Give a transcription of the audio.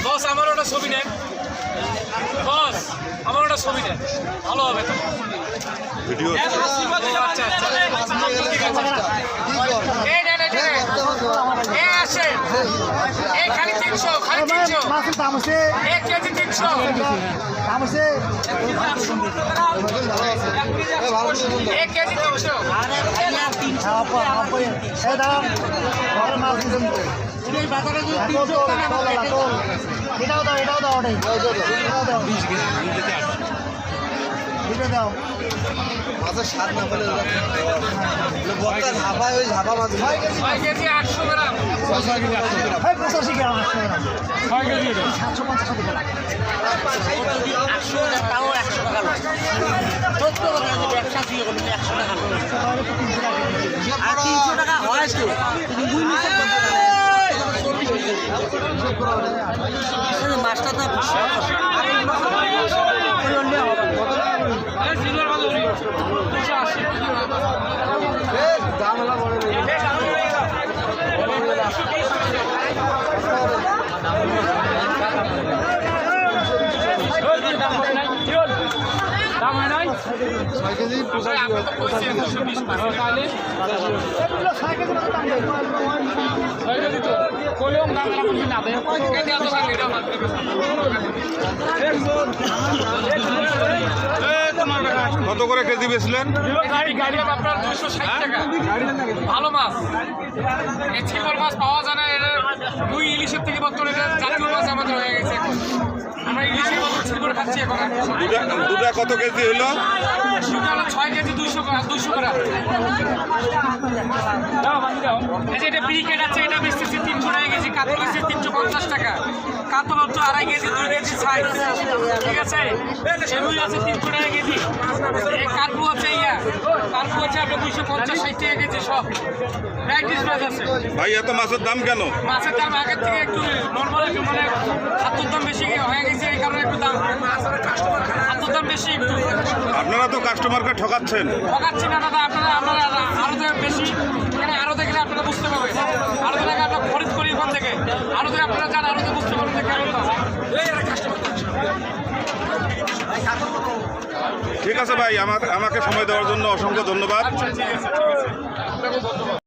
বস আমার ওটা ছবি নেন, বস আমার ওটা ছবি নেন, ভালো হবে তো ভিডিও। আচ্ছা আচ্ছা ঠিক আছে। এই নেন এই আসে এই খালি 300 খালি 300 মাছের দাম আছে 1 কেজি 300 দাম আছে 1 কেজি 300 এই দাম ঘরের মাছ দিচ্ছেন এটাও দাও ওটাই এটা দাও মাছের স্বাদ না পেলে বত্তা ঝাপায় ওই ঝাপা মাছ 6 কেজি 800 গ্রাম 85 গ্রাম 6 কেজি 750 টাকা লাগে 800 তাও 100 টাকা লাগে। সত্য কথা যে ব্যবসা দিয়ে করলে 100 টাকা লাগে। আর 300 টাকা হয় তো তুমি বুঝ নিছ মাছটা তো দাম হলা বড় দাম হয় নাই 6 কেজি 85 তাহলে এগুলো 6 কেজি মতো দাম দেয় কলম দাম রাখুন না দেয় কেন এত টাকা এটা কত করে কেজি বেচলেন? গাড়ি আপনার 260 টাকা ভালো মাছ এই ছিপল মাছ পাওয়া যায় না। এটা দুই ইলিশের থেকে বর্তমানে এটা জাতীয় মাছ আমাদের হয়ে গেছে এখন। আমরা ইলিশের বদল ছিপল খাচ্ছি এখন। দুটা কত কেজি হলো? সেটা হলো 6 কেজি 200 গ্রাম। এই যে এটা ব্রিকেট আছে, এটা বেচতেছি 300 টাকা কেজি। কাতল আছে 350 টাকা। কাতল হচ্ছে 2.5 কেজি 2 কেজি সাইজ, ঠিক আছে। সেগুলি আছে 300 টাকা কেজি। এই কার্পু আছে কার্পু আছে আপনার 250-60 টাকা কেজি। সব ভ্যারাইটিস মাছ আছে। ভাই এত মাছের দাম কেন? মাছের দাম আগের থেকে একটু নর্মাল, মানে খাদ্যর দাম বেশি হয়ে গেছে, এই কারণে একটু দাম খাদ্যর দাম বেশি একটু। আপনারা তো কাস্টমারকে ঠকাচ্ছেন। ঠকাচ্ছি না দাদা, আপনারা আরো বেশি, এখানে আরো দেখলে আপনারা বুঝতে পারবেন। আরো দেখে আমরা খরিদ করি ওখান থেকে, আরো দেখে আপনারা যান, আরো বুঝতে পারবেন যে কেমন দাম। ঠিক আছে ভাই, আমাকে সময় দেওয়ার জন্য অসংখ্য ধন্যবাদ। আচ্ছা ঠিক আছে, ঠিক আছে।